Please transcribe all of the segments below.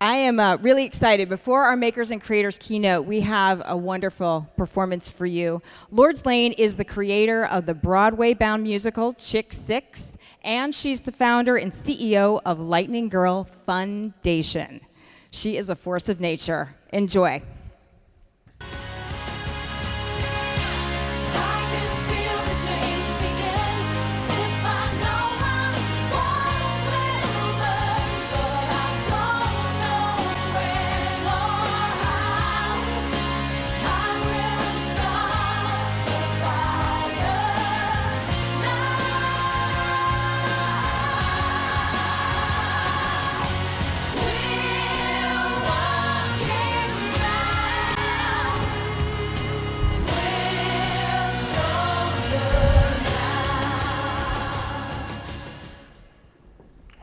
I am really excited. Before our Makers and Creators keynote, we have a wonderful performance for you. Lourds Lane is the creator of the Broadway-bound musical Chick 6, and she's the founder and CEO of Lightning Girl Foundation. She is a force of nature. Enjoy.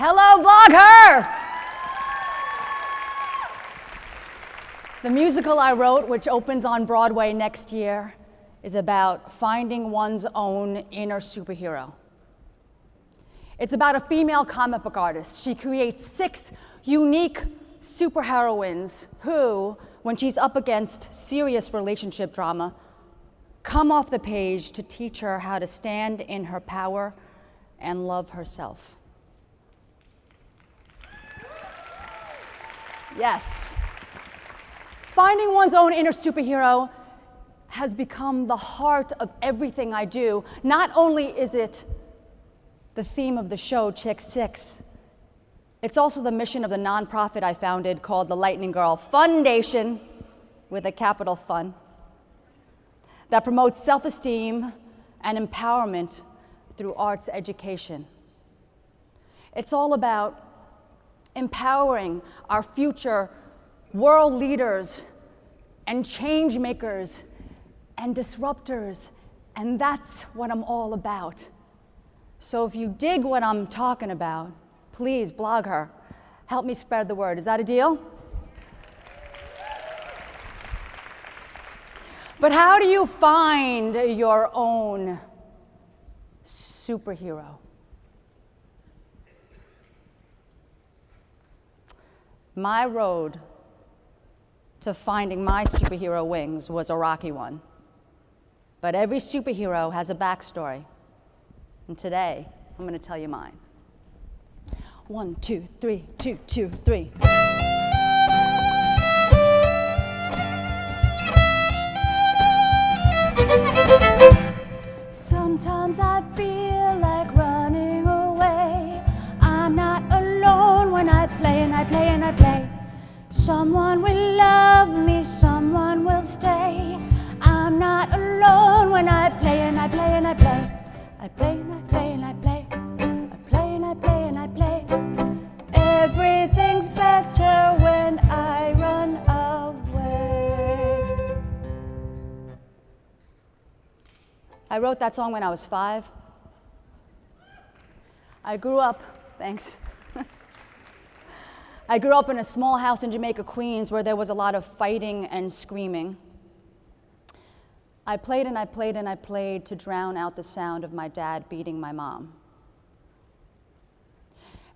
Hello, BlogHer! The musical I wrote, which opens on Broadway next year, is about finding one's own inner superhero. It's about a female comic book artist. She creates 6 unique superheroines who, when she's up against serious relationship drama, come off the page to teach her how to stand in her power and love herself. Yes. Finding one's own inner superhero has become the heart of everything I do. Not only is it the theme of the show, Chick 6, it's also the mission of the nonprofit I founded called the Lightning Girl Foundation, with a capital Fun, that promotes self-esteem and empowerment through arts education. It's all about empowering our future world leaders and change makers and disruptors, and that's what I'm all about. So if you dig what I'm talking about, please, BlogHer, help me spread the word. Is that a deal? But how do you find your own superhero? My road to finding my superhero wings was a rocky one. But every superhero has a backstory. And today, I'm going to tell you mine. 1, 2, 3, 2, 2, 3. Sometimes I feel like running away. I'm not alone when I play and I play and I play. Someone will love me, someone will stay. I'm not alone when I play and I play and I play. I play and I play and I play. I play and I play and I play. Everything's better when I run away. I wrote that song when I was 5. I grew up in a small house in Jamaica, Queens, where there was a lot of fighting and screaming. I played and I played and I played to drown out the sound of my dad beating my mom.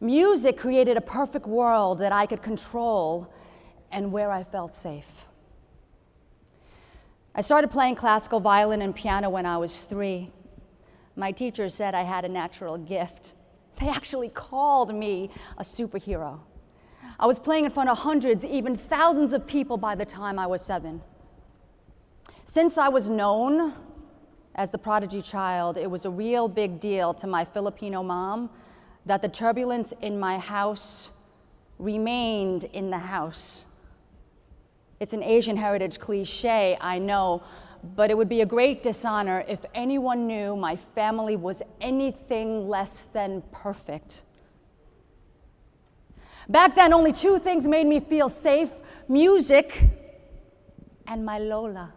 Music created a perfect world that I could control and where I felt safe. I started playing classical violin and piano when I was 3. My teacher said I had a natural gift. They actually called me a superhero. I was playing in front of hundreds, even thousands of people by the time I was 7. Since I was known as the prodigy child, it was a real big deal to my Filipino mom that the turbulence in my house remained in the house. It's an Asian heritage cliche, I know, but it would be a great dishonor if anyone knew my family was anything less than perfect. Back then, only 2 things made me feel safe: music and my Lola.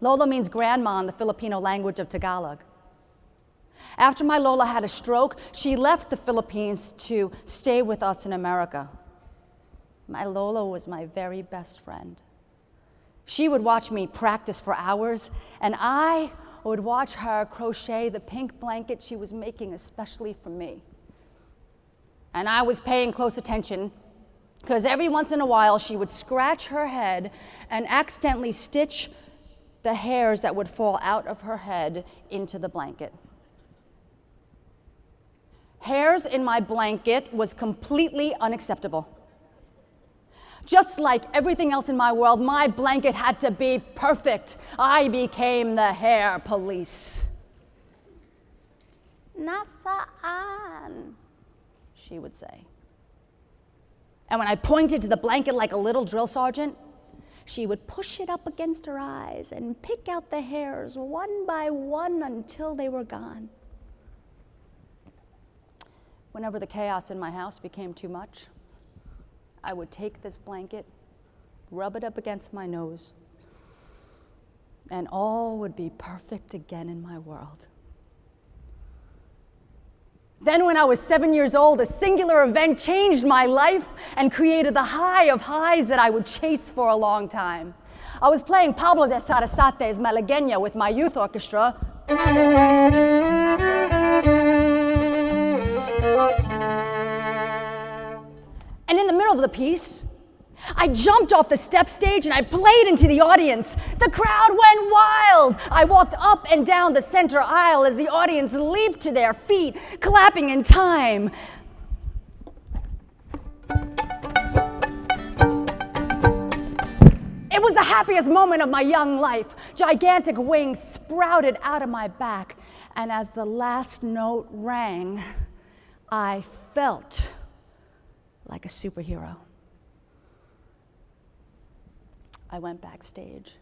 Lola means grandma in the Filipino language of Tagalog. After my Lola had a stroke, she left the Philippines to stay with us in America. My Lola was my very best friend. She would watch me practice for hours, and I would watch her crochet the pink blanket she was making especially for me. And I was paying close attention because every once in a while she would scratch her head and accidentally stitch the hairs that would fall out of her head into the blanket. Hairs in my blanket was completely unacceptable. Just like everything else in my world, my blanket had to be perfect. I became the hair police. Nasaan, she would say. And when I pointed to the blanket like a little drill sergeant, she would push it up against her eyes and pick out the hairs one by one until they were gone. Whenever the chaos in my house became too much, I would take this blanket, rub it up against my nose, and all would be perfect again in my world. Then when I was 7 years old, a singular event changed my life and created the high of highs that I would chase for a long time. I was playing Pablo de Sarasate's Malagueña with my youth orchestra. And in the middle of the piece, I jumped off the step stage and I played into the audience. The crowd went wild. I walked up and down the center aisle as the audience leaped to their feet, clapping in time. It was the happiest moment of my young life. Gigantic wings sprouted out of my back, and as the last note rang, I felt like a superhero. I went backstage.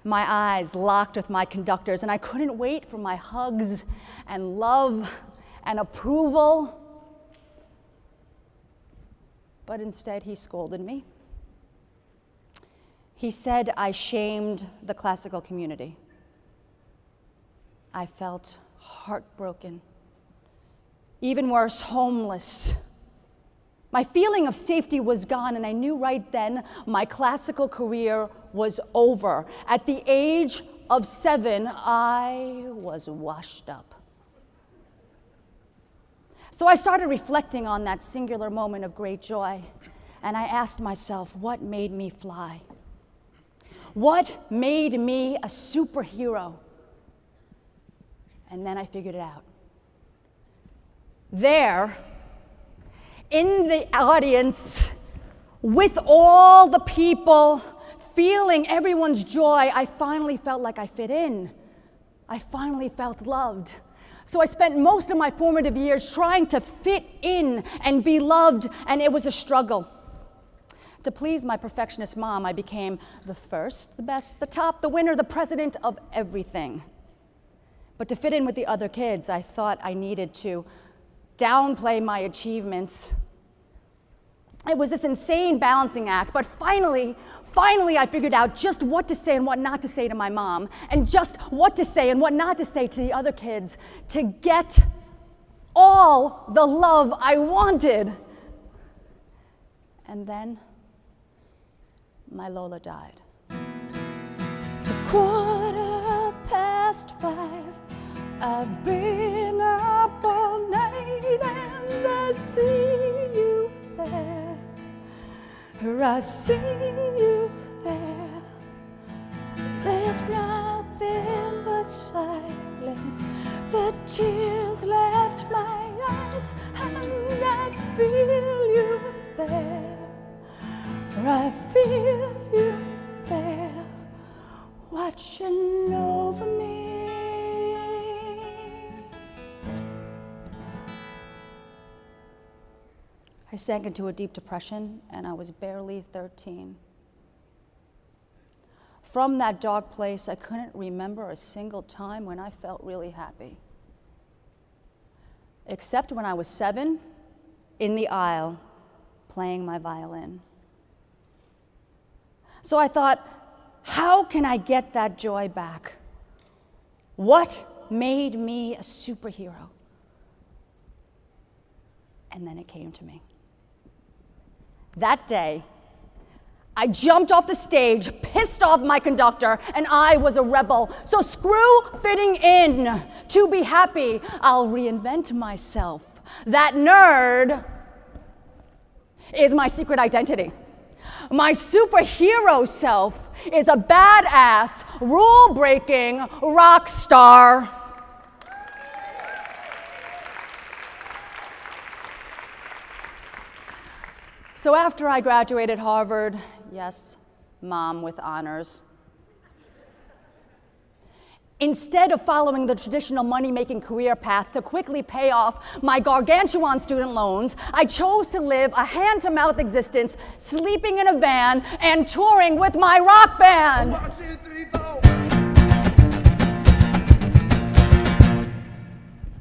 My eyes locked with my conductor's, and I couldn't wait for my hugs and love and approval. But instead, he scolded me. He said I shamed the classical community. I felt heartbroken. Even worse, homeless. My feeling of safety was gone, and I knew right then my classical career was over. At the age of 7, I was washed up. So I started reflecting on that singular moment of great joy, and I asked myself, what made me fly? What made me a superhero? And then I figured it out. There, in the audience, with all the people, feeling everyone's joy, I finally felt like I fit in. I finally felt loved. So I spent most of my formative years trying to fit in and be loved, and it was a struggle. To please my perfectionist mom, I became the first, the best, the top, the winner, the president of everything. But to fit in with the other kids, I thought I needed to downplay my achievements. It was this insane balancing act, but finally, I figured out just what to say and what not to say to my mom, and just what to say and what not to say to the other kids to get all the love I wanted. And then my Lola died. It's 5:15. I've been up all night and I see you there. I see you there. There's nothing but silence. The tears left my eyes and I feel you there. I feel you there, watching over me. I sank into a deep depression, and I was barely 13. From that dark place, I couldn't remember a single time when I felt really happy, except when I was 7, in the aisle, playing my violin. So I thought, how can I get that joy back? What made me a superhero? And then it came to me. That day, I jumped off the stage, pissed off my conductor, and I was a rebel. So screw fitting in. To be happy, I'll reinvent myself. That nerd, is my secret identity. My superhero self is a badass, rule-breaking rock star. So after I graduated Harvard, yes, mom with honors, instead of following the traditional money-making career path to quickly pay off my gargantuan student loans, I chose to live a hand-to-mouth existence, sleeping in a van and touring with my rock band. 1, 2, 3, 4.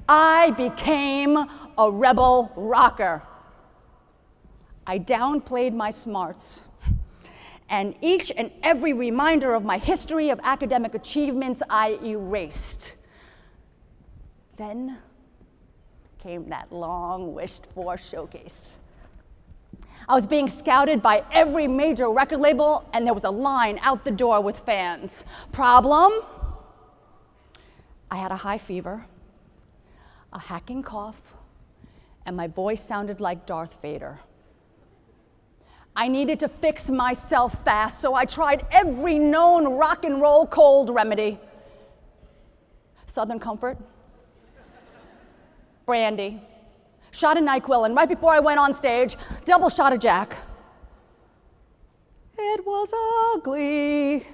I became a rebel rocker. I downplayed my smarts, and each and every reminder of my history of academic achievements I erased. Then came that long wished-for showcase. I was being scouted by every major record label, and there was a line out the door with fans. Problem? I had a high fever, a hacking cough, and my voice sounded like Darth Vader. I needed to fix myself fast, so I tried every known rock and roll cold remedy. Southern Comfort, brandy, shot of NyQuil, and right before I went on stage, double shot of Jack. It was ugly.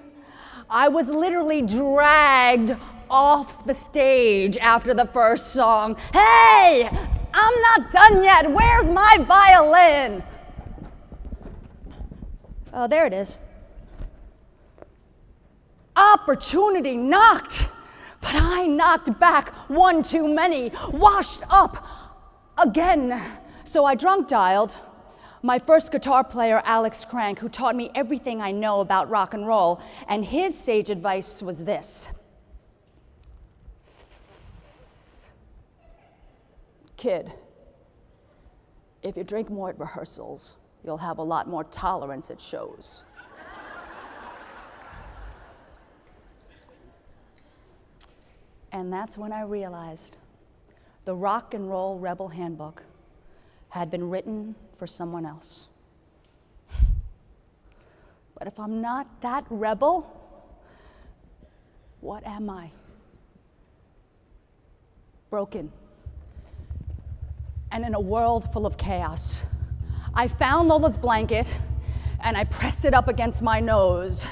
I was literally dragged off the stage after the first song. Hey, I'm not done yet. Where's my violin? Oh, there it is. Opportunity knocked, but I knocked back one too many, washed up again. So I drunk dialed my first guitar player, Alex Crank, who taught me everything I know about rock and roll, and his sage advice was this. Kid, if you drink more at rehearsals, you'll have a lot more tolerance at shows. And that's when I realized the Rock and Roll Rebel Handbook had been written for someone else. But if I'm not that rebel, what am I? Broken. And in a world full of chaos. I found Lola's blanket, and I pressed it up against my nose.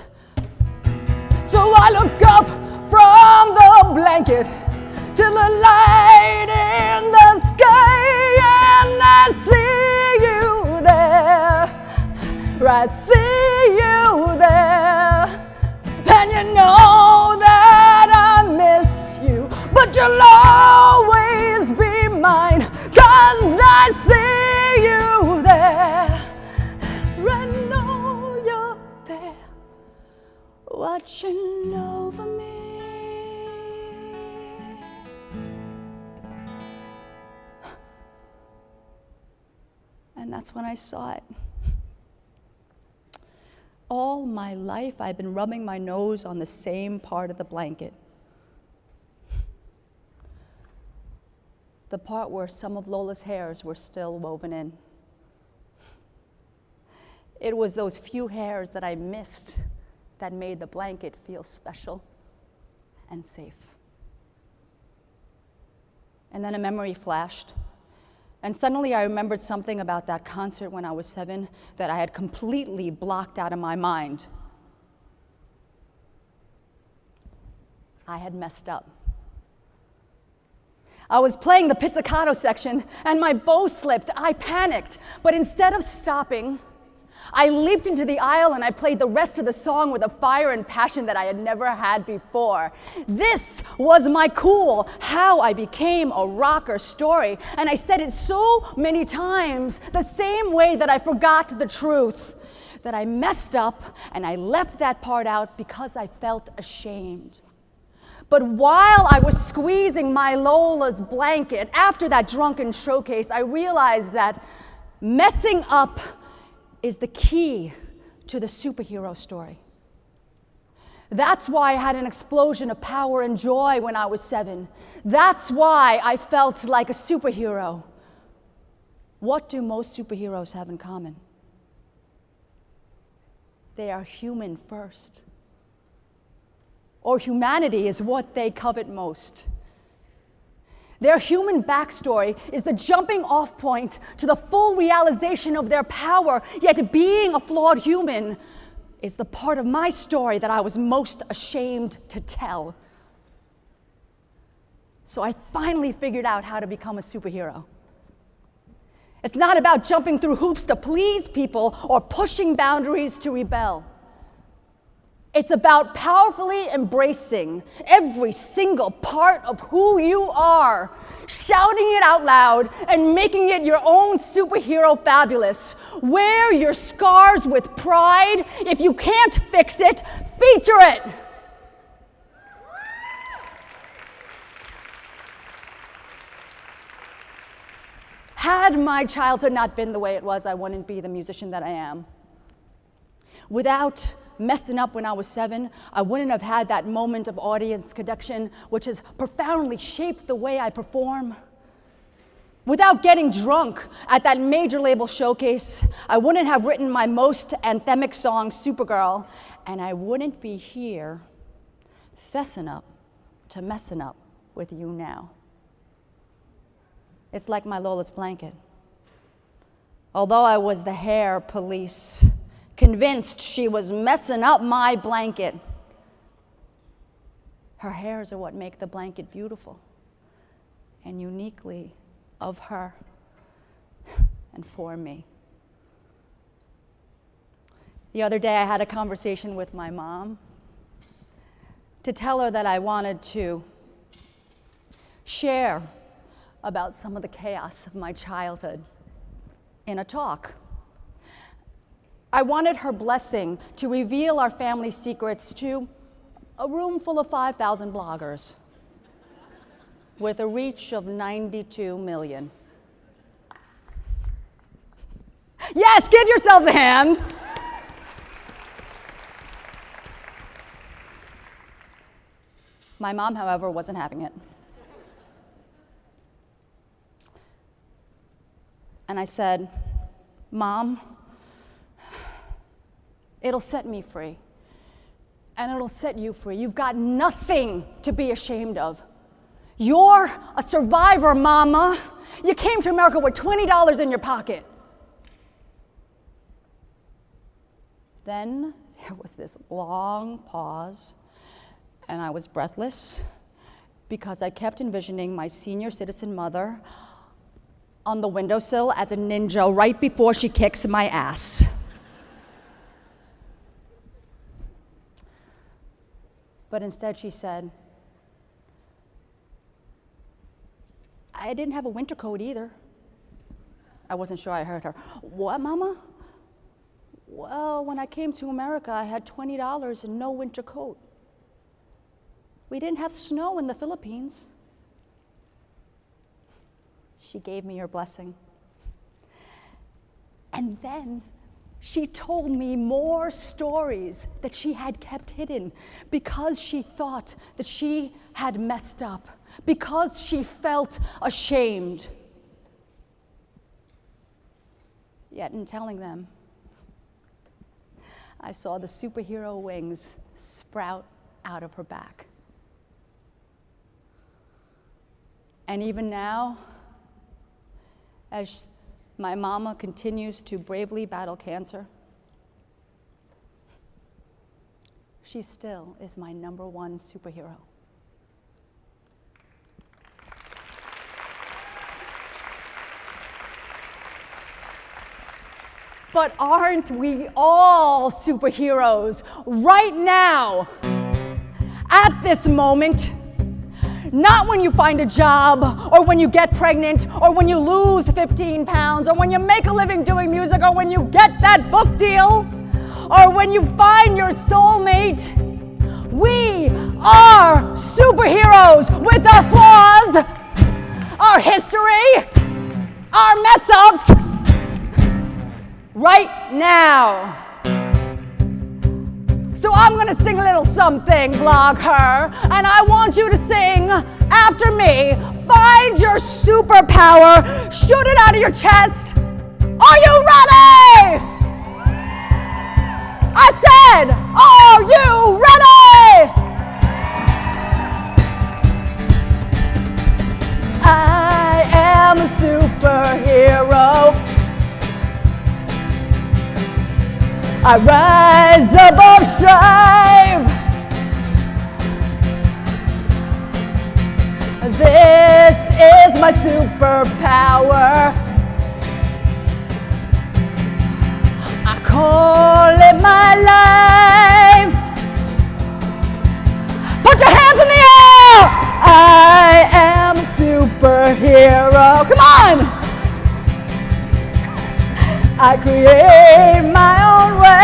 So I look up from the blanket to the light in the sky, and I see you there. I see you there. And you know that I miss you, but you'll always be mine, 'cause I see you there. I know you're there, watching over me. And that's when I saw it. All my life, I've been rubbing my nose on the same part of the blanket. The part where some of Lola's hairs were still woven in. It was those few hairs that I missed that made the blanket feel special and safe. And then a memory flashed. And suddenly I remembered something about that concert when I was 7 that I had completely blocked out of my mind. I had messed up. I was playing the pizzicato section and my bow slipped. I panicked, but instead of stopping, I leaped into the aisle and I played the rest of the song with a fire and passion that I had never had before. This was my cool how I became a rocker story, and I said it so many times the same way that I forgot the truth, that I messed up and I left that part out because I felt ashamed. But while I was squeezing my Lola's blanket after that drunken showcase, I realized that messing up is the key to the superhero story. That's why I had an explosion of power and joy when I was 7. That's why I felt like a superhero. What do most superheroes have in common? They are human first. Or humanity is what they covet most. Their human backstory is the jumping off point to the full realization of their power, yet being a flawed human is the part of my story that I was most ashamed to tell. So I finally figured out how to become a superhero. It's not about jumping through hoops to please people or pushing boundaries to rebel. It's about powerfully embracing every single part of who you are, shouting it out loud, and making it your own superhero fabulous. Wear your scars with pride. If you can't fix it, feature it. Had my childhood not been the way it was, I wouldn't be the musician that I am. Without messing up when I was 7, I wouldn't have had that moment of audience connection, which has profoundly shaped the way I perform. Without getting drunk at that major label showcase, I wouldn't have written my most anthemic song, Supergirl, and I wouldn't be here fessing up to messing up with you now. It's like my Lola's blanket. Although I was the hair police, convinced she was messing up my blanket, her hairs are what make the blanket beautiful and uniquely of her and for me. The other day I had a conversation with my mom to tell her that I wanted to share about some of the chaos of my childhood in a talk. I wanted her blessing to reveal our family secrets to a room full of 5,000 bloggers with a reach of 92 million. Yes, give yourselves a hand. My mom, however, wasn't having it. And I said, Mom, it'll set me free. And it'll set you free. You've got nothing to be ashamed of. You're a survivor, Mama. You came to America with $20 in your pocket. Then there was this long pause, and I was breathless because I kept envisioning my senior citizen mother on the windowsill as a ninja right before she kicks my ass. But instead she said, I didn't have a winter coat either. I wasn't sure I heard her. What, Mama? Well, when I came to America, I had $20 and no winter coat. We didn't have snow in the Philippines. She gave me her blessing. And then she told me more stories that she had kept hidden because she thought that she had messed up, because she felt ashamed. Yet in telling them, I saw the superhero wings sprout out of her back. And even now, as my mama continues to bravely battle cancer, she still is my #1 superhero. But aren't we all superheroes right now, at this moment? Not when you find a job, or when you get pregnant, or when you lose 15 pounds, or when you make a living doing music, or when you get that book deal, or when you find your soulmate. We are superheroes with our flaws, our history, our mess-ups, right now. So I'm gonna sing a little something, BlogHer, and I want you to sing after me. Find your superpower. Shoot it out of your chest. Are you ready? I said, are you ready? I am a superhero. I rise above strife. This is my superpower. I call it my life. Put your hands in the air. I am a superhero. Come on. I create my own way.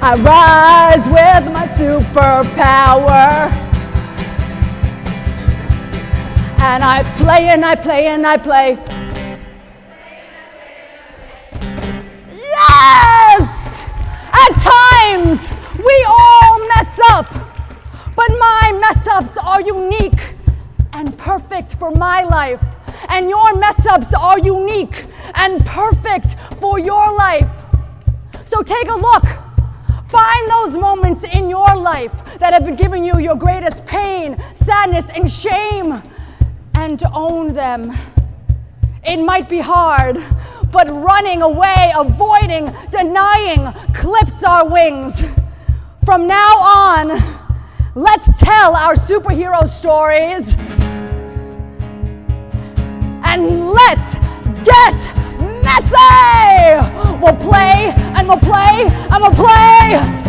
I rise with my superpower. And I play and I play and I play. Yes! At times, we all mess up. But my mess-ups are unique and perfect for my life. And your mess-ups are unique and perfect for your life. So take a look. Find those moments in your life that have been giving you your greatest pain, sadness, and shame, and own them. It might be hard, but running away, avoiding, denying clips our wings. From now on, let's tell our superhero stories. And let's get messy! We'll play and we'll play and we'll play.